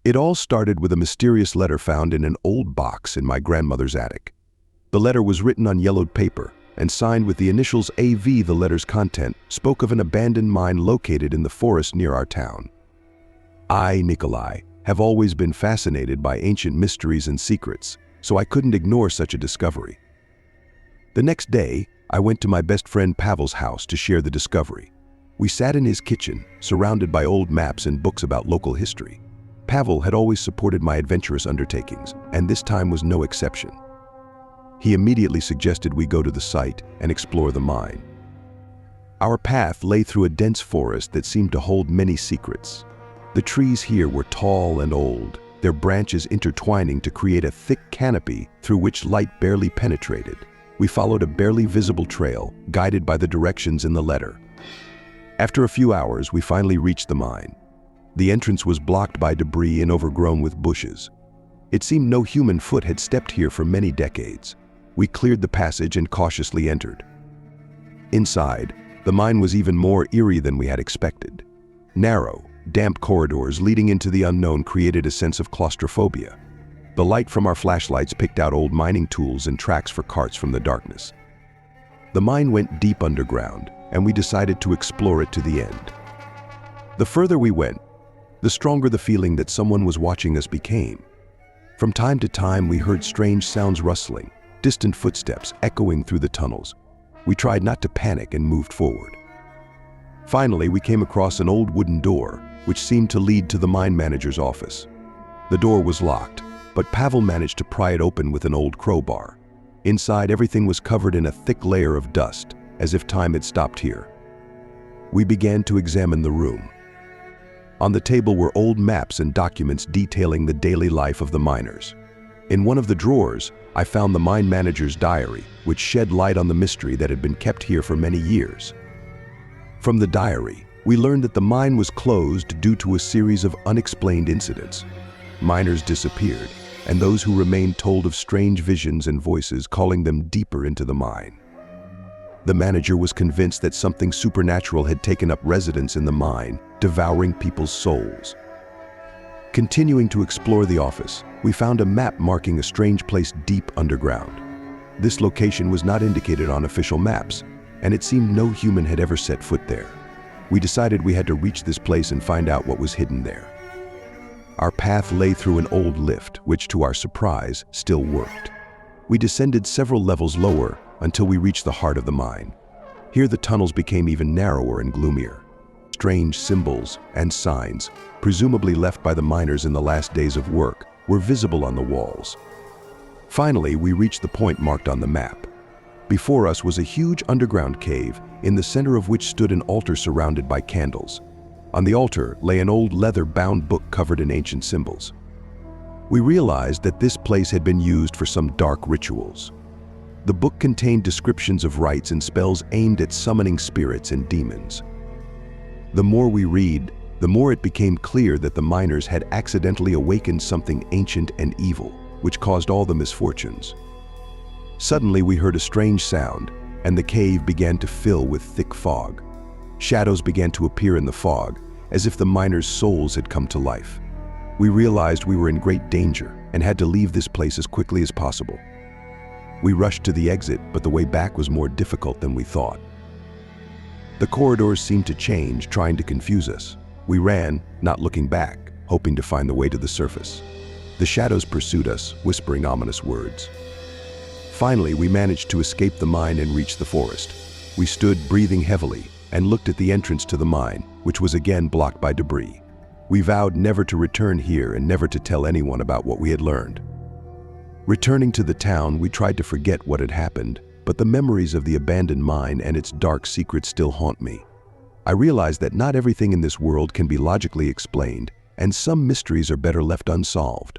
It all started with a mysterious letter found in an old box in my grandmother's attic. The letter was written on yellowed paper and signed with the initials AV. The letter's content spoke of an abandoned mine located in the forest near our town. I, Nikolai, have always been fascinated by ancient mysteries and secrets, so I couldn't ignore such a discovery. The next day, I went to my best friend Pavel's house to share the discovery. We sat in his kitchen, surrounded by old maps and books about local history. Pavel had always supported my adventurous undertakings, and this time was no exception. He immediately suggested we go to the site and explore the mine. Our path lay through a dense forest that seemed to hold many secrets. The trees here were tall and old, their branches intertwining to create a thick canopy through which light barely penetrated. We followed a barely visible trail, guided by the directions in the letter. After a few hours, we finally reached the mine. The entrance was blocked by debris and overgrown with bushes. It seemed no human foot had stepped here for many decades. We cleared the passage and cautiously entered. Inside, the mine was even more eerie than we had expected. Narrow, damp corridors leading into the unknown created a sense of claustrophobia. The light from our flashlights picked out old mining tools and tracks for carts from the darkness. The mine went deep underground, and we decided to explore it to the end. The further we went, the stronger the feeling that someone was watching us became. From time to time, we heard strange sounds rustling, distant footsteps echoing through the tunnels. We tried not to panic and moved forward. Finally, we came across an old wooden door, which seemed to lead to the mine manager's office. The door was locked, but Pavel managed to pry it open with an old crowbar. Inside, everything was covered in a thick layer of dust, as if time had stopped here. We began to examine the room. On the table were old maps and documents detailing the daily life of the miners. In one of the drawers, I found the mine manager's diary, which shed light on the mystery that had been kept here for many years. From the diary, we learned that the mine was closed due to a series of unexplained incidents. Miners disappeared, and those who remained told of strange visions and voices calling them deeper into the mine. The manager was convinced that something supernatural had taken up residence in the mine, devouring people's souls. Continuing to explore the office, we found a map marking a strange place deep underground. This location was not indicated on official maps, and it seemed no human had ever set foot there. We decided we had to reach this place and find out what was hidden there. Our path lay through an old lift, which, to our surprise, still worked. We descended several levels lower until we reached the heart of the mine. Here the tunnels became even narrower and gloomier. Strange symbols and signs, presumably left by the miners in the last days of work, were visible on the walls. Finally, we reached the point marked on the map. Before us was a huge underground cave, in the center of which stood an altar surrounded by candles. On the altar lay an old leather-bound book covered in ancient symbols. We realized that this place had been used for some dark rituals. The book contained descriptions of rites and spells aimed at summoning spirits and demons. The more we read, the more it became clear that the miners had accidentally awakened something ancient and evil, which caused all the misfortunes. Suddenly we heard a strange sound, and the cave began to fill with thick fog. Shadows began to appear in the fog, as if the miners' souls had come to life. We realized we were in great danger and had to leave this place as quickly as possible. We rushed to the exit, but the way back was more difficult than we thought. The corridors seemed to change, trying to confuse us. We ran, not looking back, hoping to find the way to the surface. The shadows pursued us, whispering ominous words. Finally, we managed to escape the mine and reach the forest. We stood breathing heavily and looked at the entrance to the mine, which was again blocked by debris. We vowed never to return here and never to tell anyone about what we had learned. Returning to the town, we tried to forget what had happened, but the memories of the abandoned mine and its dark secrets still haunt me. I realized that not everything in this world can be logically explained, and some mysteries are better left unsolved.